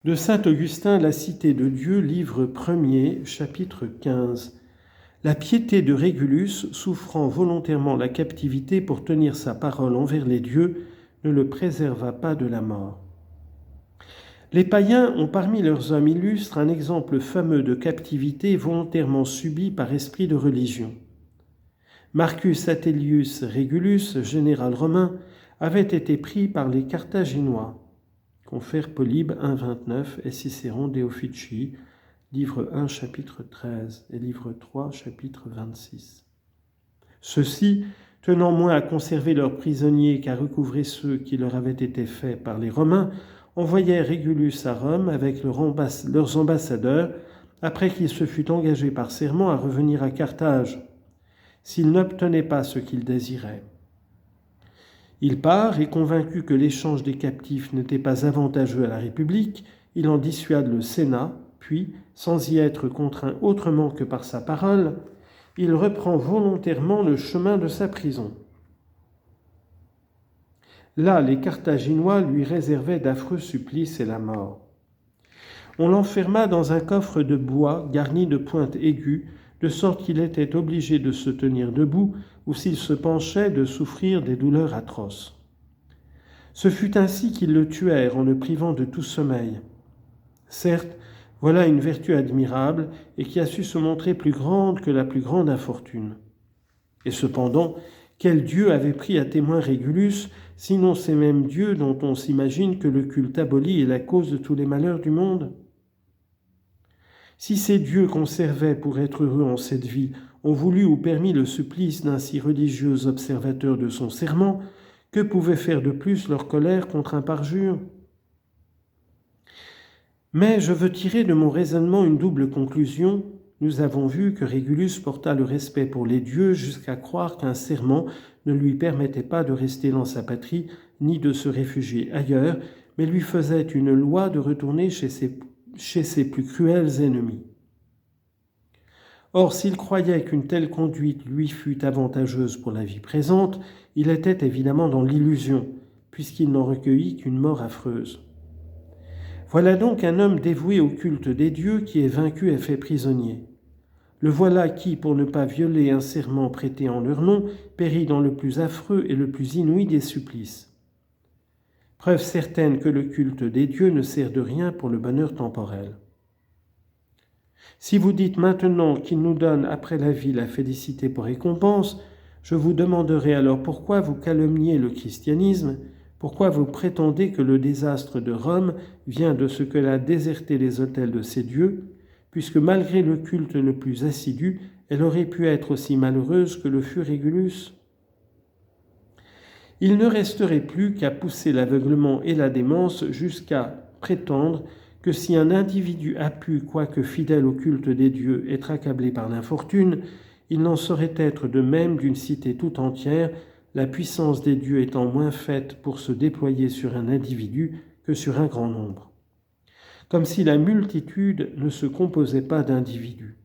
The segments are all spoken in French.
De saint Augustin, La Cité de Dieu, livre 1er, chapitre 15. La piété de Régulus, souffrant volontairement la captivité pour tenir sa parole envers les dieux, ne le préserva pas de la mort. Les païens ont parmi leurs hommes illustres un exemple fameux de captivité volontairement subie par esprit de religion. Marcus Atelius Régulus, général romain, avait été pris par les Carthaginois. Confère Polybe 1,29 et Cicéron De Officii, livre 1, chapitre 13 et livre 3, chapitre 26. Ceux-ci, tenant moins à conserver leurs prisonniers qu'à recouvrer ceux qui leur avaient été faits par les Romains, envoyèrent Régulus à Rome avec leurs ambassadeurs, après qu'il se fut engagé par serment à revenir à Carthage, s'il n'obtenait pas ce qu'il désirait. Il part et, convaincu que l'échange des captifs n'était pas avantageux à la République, il en dissuade le Sénat, puis, sans y être contraint autrement que par sa parole, il reprend volontairement le chemin de sa prison. Là, les Carthaginois lui réservaient d'affreux supplices et la mort. On l'enferma dans un coffre de bois garni de pointes aiguës, de sorte qu'il était obligé de se tenir debout ou s'il se penchait de souffrir des douleurs atroces. Ce fut ainsi qu'ils le tuèrent en le privant de tout sommeil. Certes, voilà une vertu admirable et qui a su se montrer plus grande que la plus grande infortune. Et cependant, quel dieu avait pris à témoin Régulus, sinon ces mêmes dieux dont on s'imagine que le culte aboli est la cause de tous les malheurs du monde ? Si ces dieux conservés pour être heureux en cette vie ont voulu ou permis le supplice d'un si religieux observateur de son serment, que pouvait faire de plus leur colère contre un parjure ? Mais je veux tirer de mon raisonnement une double conclusion. Nous avons vu que Régulus porta le respect pour les dieux jusqu'à croire qu'un serment ne lui permettait pas de rester dans sa patrie ni de se réfugier ailleurs, mais lui faisait une loi de retourner chez ses plus cruels ennemis. Or, s'il croyait qu'une telle conduite lui fût avantageuse pour la vie présente, il était évidemment dans l'illusion, puisqu'il n'en recueillit qu'une mort affreuse. Voilà donc un homme dévoué au culte des dieux qui est vaincu et fait prisonnier. Le voilà qui, pour ne pas violer un serment prêté en leur nom, périt dans le plus affreux et le plus inouï des supplices. Preuve certaine que le culte des dieux ne sert de rien pour le bonheur temporel. Si vous dites maintenant qu'il nous donne après la vie la félicité pour récompense, je vous demanderai alors pourquoi vous calomniez le christianisme, pourquoi vous prétendez que le désastre de Rome vient de ce qu'elle a déserté les autels de ses dieux, puisque malgré le culte le plus assidu, elle aurait pu être aussi malheureuse que le fut Régulus ? Il ne resterait plus qu'à pousser l'aveuglement et la démence jusqu'à prétendre que si un individu a pu, quoique fidèle au culte des dieux, être accablé par l'infortune, il n'en saurait être de même d'une cité tout entière, la puissance des dieux étant moins faite pour se déployer sur un individu que sur un grand nombre. Comme si la multitude ne se composait pas d'individus.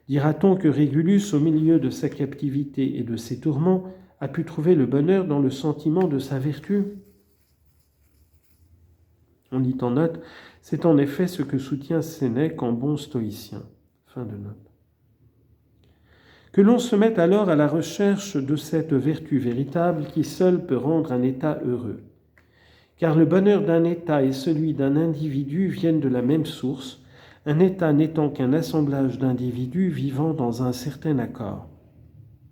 Dira-t-on que Régulus, au milieu de sa captivité et de ses tourments, a pu trouver le bonheur dans le sentiment de sa vertu ? On lit en note, c'est en effet ce que soutient Sénèque en bon stoïcien. Fin de note. Que l'on se mette alors à la recherche de cette vertu véritable qui seule peut rendre un état heureux. Car le bonheur d'un état et celui d'un individu viennent de la même source, un état n'étant qu'un assemblage d'individus vivant dans un certain accord.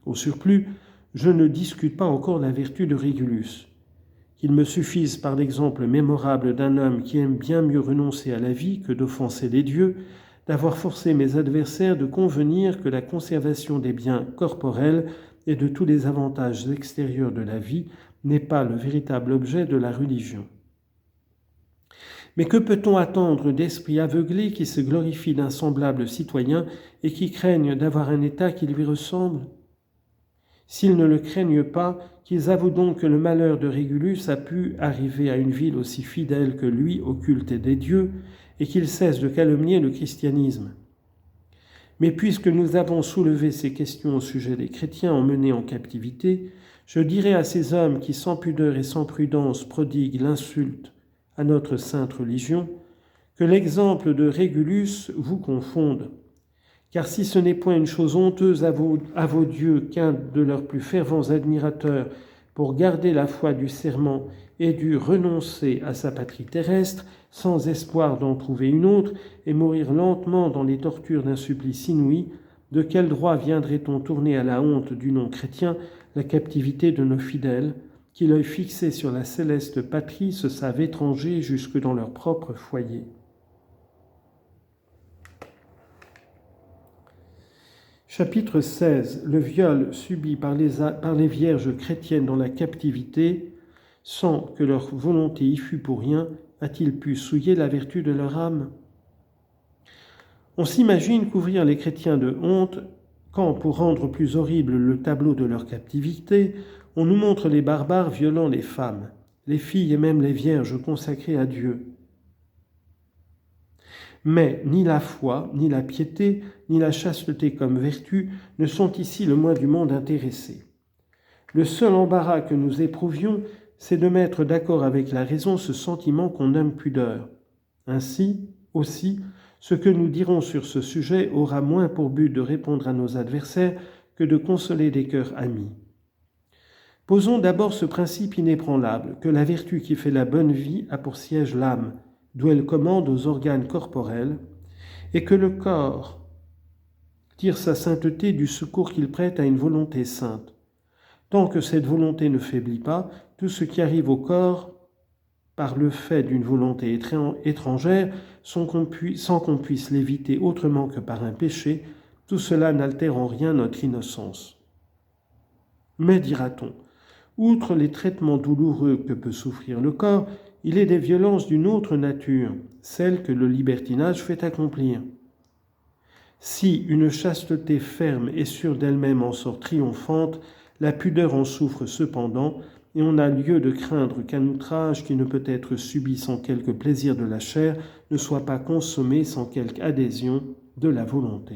Au surplus, je ne discute pas encore la vertu de Régulus. Qu'il me suffise par l'exemple mémorable d'un homme qui aime bien mieux renoncer à la vie que d'offenser les dieux, d'avoir forcé mes adversaires de convenir que la conservation des biens corporels et de tous les avantages extérieurs de la vie n'est pas le véritable objet de la religion. Mais que peut-on attendre d'esprits aveuglés qui se glorifient d'un semblable citoyen et qui craignent d'avoir un état qui lui ressemble ? S'ils ne le craignent pas, qu'ils avouent donc que le malheur de Régulus a pu arriver à une ville aussi fidèle que lui au culte des dieux, et qu'ils cessent de calomnier le christianisme. Mais puisque nous avons soulevé ces questions au sujet des chrétiens emmenés en captivité, je dirai à ces hommes qui sans pudeur et sans prudence prodiguent l'insulte à notre sainte religion, que l'exemple de Régulus vous confonde. Car si ce n'est point une chose honteuse à vos dieux qu'un de leurs plus fervents admirateurs, pour garder la foi du serment, ait dû renoncer à sa patrie terrestre, sans espoir d'en trouver une autre, et mourir lentement dans les tortures d'un supplice inouï, de quel droit viendrait-on tourner à la honte du nom chrétien la captivité de nos fidèles, qui, l'œil fixé sur la céleste patrie, se savent étrangers jusque dans leur propre foyer? Chapitre 16. Le viol subi par les vierges chrétiennes dans la captivité, sans que leur volonté y fût pour rien, a-t-il pu souiller la vertu de leur âme? On s'imagine couvrir les chrétiens de honte quand, pour rendre plus horrible le tableau de leur captivité, on nous montre les barbares violant les femmes, les filles et même les vierges consacrées à Dieu. Mais ni la foi, ni la piété, ni la chasteté comme vertu ne sont ici le moins du monde intéressés. Le seul embarras que nous éprouvions, c'est de mettre d'accord avec la raison ce sentiment qu'on nomme pudeur. Ainsi, aussi, ce que nous dirons sur ce sujet aura moins pour but de répondre à nos adversaires que de consoler des cœurs amis. Posons d'abord ce principe inébranlable, que la vertu qui fait la bonne vie a pour siège l'âme, d'où elle commande aux organes corporels, et que le corps tire sa sainteté du secours qu'il prête à une volonté sainte. Tant que cette volonté ne faiblit pas, tout ce qui arrive au corps par le fait d'une volonté étrangère, sans qu'on puisse l'éviter autrement que par un péché, tout cela n'altère en rien notre innocence. Mais, dira-t-on, outre les traitements douloureux que peut souffrir le corps, il est des violences d'une autre nature, celles que le libertinage fait accomplir. Si une chasteté ferme et sûre d'elle-même en sort triomphante, la pudeur en souffre cependant, et on a lieu de craindre qu'un outrage qui ne peut être subi sans quelque plaisir de la chair ne soit pas consommé sans quelque adhésion de la volonté.